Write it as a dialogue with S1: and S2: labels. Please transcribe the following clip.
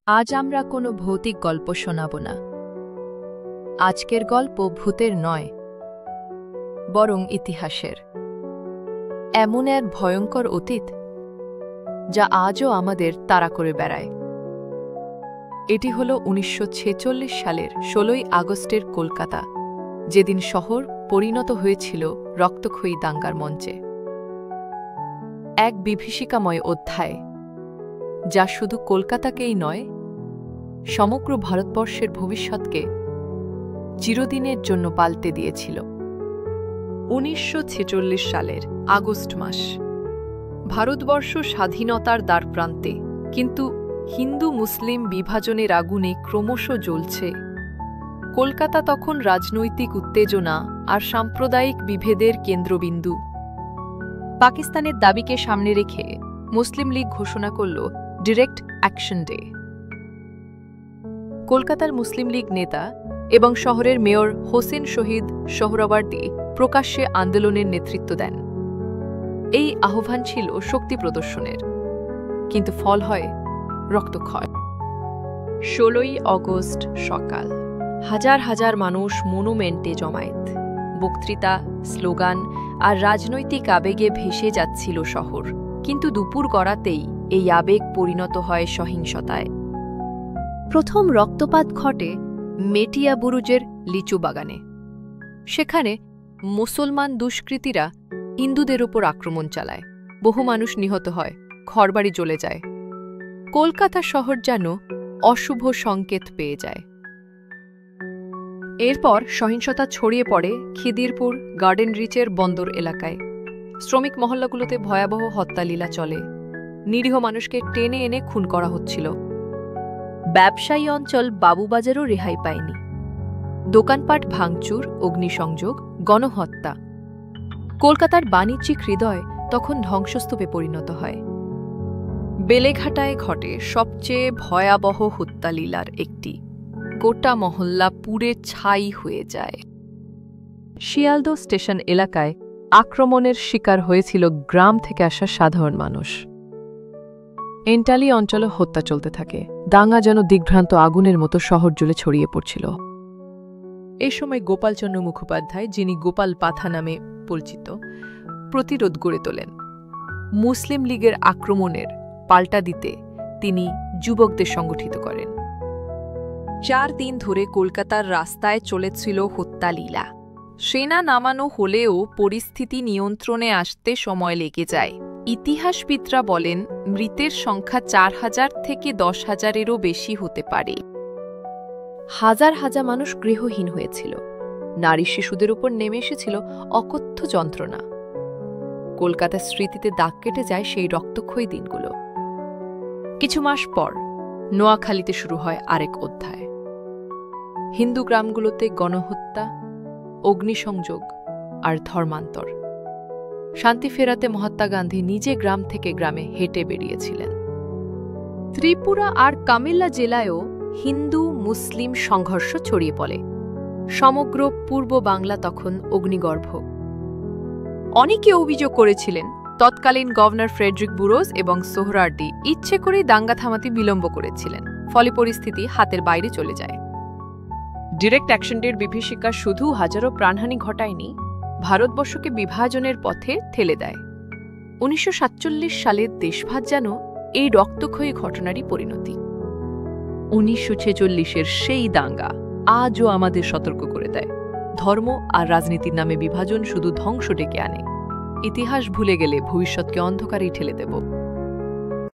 S1: আজ আমরা কোনো ভৌতিক গল্প শোনাব না। আজকের গল্প ভূতের নয়, বরং ইতিহাসের। এমন এক ভয়ঙ্কর অতীত যা আজও আমাদের তাড়া করে বেড়ায়। এটি হল ১৯৪৬ সালের ১৬ই আগস্টের কলকাতা, যেদিন শহর পরিণত হয়েছিল রক্তক্ষয়ী দাঙ্গার মঞ্চে। এক বিভীষিকাময় অধ্যায় যা শুধু কলকাতাকেই নয়, সমগ্র ভারতবর্ষের ভবিষ্যৎকে চিরদিনের জন্য পাল্টে দিয়েছিল। ১৯৪৬ সালের আগস্ট মাস। ভারতবর্ষ স্বাধীনতার দ্বারপ্রান্তে, কিন্তু হিন্দু মুসলিম বিভাজনের আগুনে ক্রমশ জ্বলছে। কলকাতা তখন রাজনৈতিক উত্তেজনা আর সাম্প্রদায়িক বিভেদের কেন্দ্রবিন্দু। পাকিস্তানের দাবিকে সামনে রেখে মুসলিম লীগ ঘোষণা করল ডিরেক্ট অ্যাকশন ডে। কলকাতার মুসলিম লীগ নেতা এবং শহরের মেয়র হোসেন শহীদ সোহরাওয়ার্দী প্রকাশ্যে আন্দোলনের নেতৃত্ব দেন। এই আহ্বান ছিল শক্তি প্রদর্শনের, কিন্তু ফল হয় রক্তক্ষয়। ১৬ই অগস্ট সকাল। হাজার হাজার মানুষ মনুমেন্টে জমায়েত। বক্তৃতা, স্লোগান আর রাজনৈতিক আবেগে ভেসে যাচ্ছিল শহর। কিন্তু দুপুর গড়াতেই এই আবেগ পরিণত হয় সহিংসতায়। প্রথম রক্তপাত ঘটে মেটিয়া বুরুজের লিচু বাগানে। সেখানে মুসলমান দুষ্কৃতীরা হিন্দুদের উপর আক্রমণ চালায়। বহু মানুষ নিহত হয়, ঘরবাড়ি জ্বলে যায়। কলকাতা শহর যেন অশুভ সংকেত পেয়ে যায়। এরপর সহিংসতা ছড়িয়ে পড়ে খিদিরপুর, গার্ডেন রিচের বন্দর এলাকায়। শ্রমিক মহল্লাগুলোতে ভয়াবহ হত্যালীলা চলে। নিরীহ মানুষকে টেনে এনে খুন করা হচ্ছিল। ব্যবসায়ী অঞ্চল বাবুবাজারও রেহাই পায়নি। দোকানপাট ভাঙচুর, অগ্নিসংযোগ, গণহত্যা। কলকাতার বাণিজ্যিক হৃদয় তখন ধ্বংসস্তূপে পরিণত হয়। বেলেঘাটায় ঘটে সবচেয়ে ভয়াবহ হত্যালীলার একটি। গোটা মহল্লা পুড়ে ছাই হয়ে যায়। শিয়ালদহ স্টেশন এলাকায় আক্রমণের শিকার হয়েছিল গ্রাম থেকে আসা সাধারণ মানুষ। এন্টালি অঞ্চলে হত্যা চলতে থাকে। দাঙ্গা যেন দিগ্ভ্রান্ত আগুনের মতো শহর জুড়ে ছড়িয়ে পড়ছিল। এই সময় গোপালচন্দ্র মুখোপাধ্যায়, যিনি গোপাল পাথা নামে পরিচিত, প্রতিরোধ গড়ে তোলেন। মুসলিম লীগের আক্রমণের পাল্টা দিতে তিনি যুবকদের সংগঠিত করেন। ৪ দিন ধরে কলকাতার রাস্তায় চলেছিল হত্যালীলা। সেনা নামানো হলেও পরিস্থিতি নিয়ন্ত্রণে আসতে সময় লেগে যায়। ইতিহাসবিদরা বলেন মৃতের সংখ্যা ৪,০০০ থেকে ১০,০০০-এরও বেশি হতে পারে। হাজার হাজার মানুষ গৃহহীন হয়েছিল। নারী শিশুদের উপর নেমে এসেছিল অকথ্য যন্ত্রণা। কলকাতার স্মৃতিতে দাগ কেটে যায় সেই রক্তক্ষয়ী দিনগুলো। কিছু মাস পর নোয়াখালীতে শুরু হয় আরেক অধ্যায়। হিন্দু গ্রামগুলোতে গণহত্যা, অগ্নিসংযোগ আর ধর্মান্তর। শান্তি ফেরাতে মহাত্মা গান্ধী নিজে গ্রাম থেকে গ্রামে হেঁটে বেরিয়েছিলেন। ত্রিপুরা আর কামিল্লা জেলায়ও হিন্দু মুসলিম সংঘর্ষ ছড়িয়ে পড়ে। সমগ্র পূর্ব বাংলা তখন অগ্নিগর্ভ। অনেকে অভিযোগ করেছিলেন তৎকালীন গভর্নর ফ্রেডরিক বুরোজ এবং সোহরাওয়ার্দী ইচ্ছে করেই দাঙ্গা থামাতে বিলম্ব করেছিলেন। ফলে পরিস্থিতি হাতের বাইরে চলে যায়। ডিরেক্ট অ্যাকশন ডের বিভীষিকা শুধু হাজারো প্রাণহানি ঘটায়নি, ভারতবর্ষকে বিভাজনের পথে ঠেলে দেয়। ১৯৪৭ সালের দেশভাগ যেন এই রক্তক্ষয়ী ঘটনারই পরিণতি। ১৯৪৬-এর সেই দাঙ্গা আজও আমাদের সতর্ক করে দেয়, ধর্ম আর রাজনীতির নামে বিভাজন শুধু ধ্বংস ডেকে আনে। ইতিহাস ভুলে গেলে ভবিষ্যৎকে অন্ধকারেই ঠেলে দেব।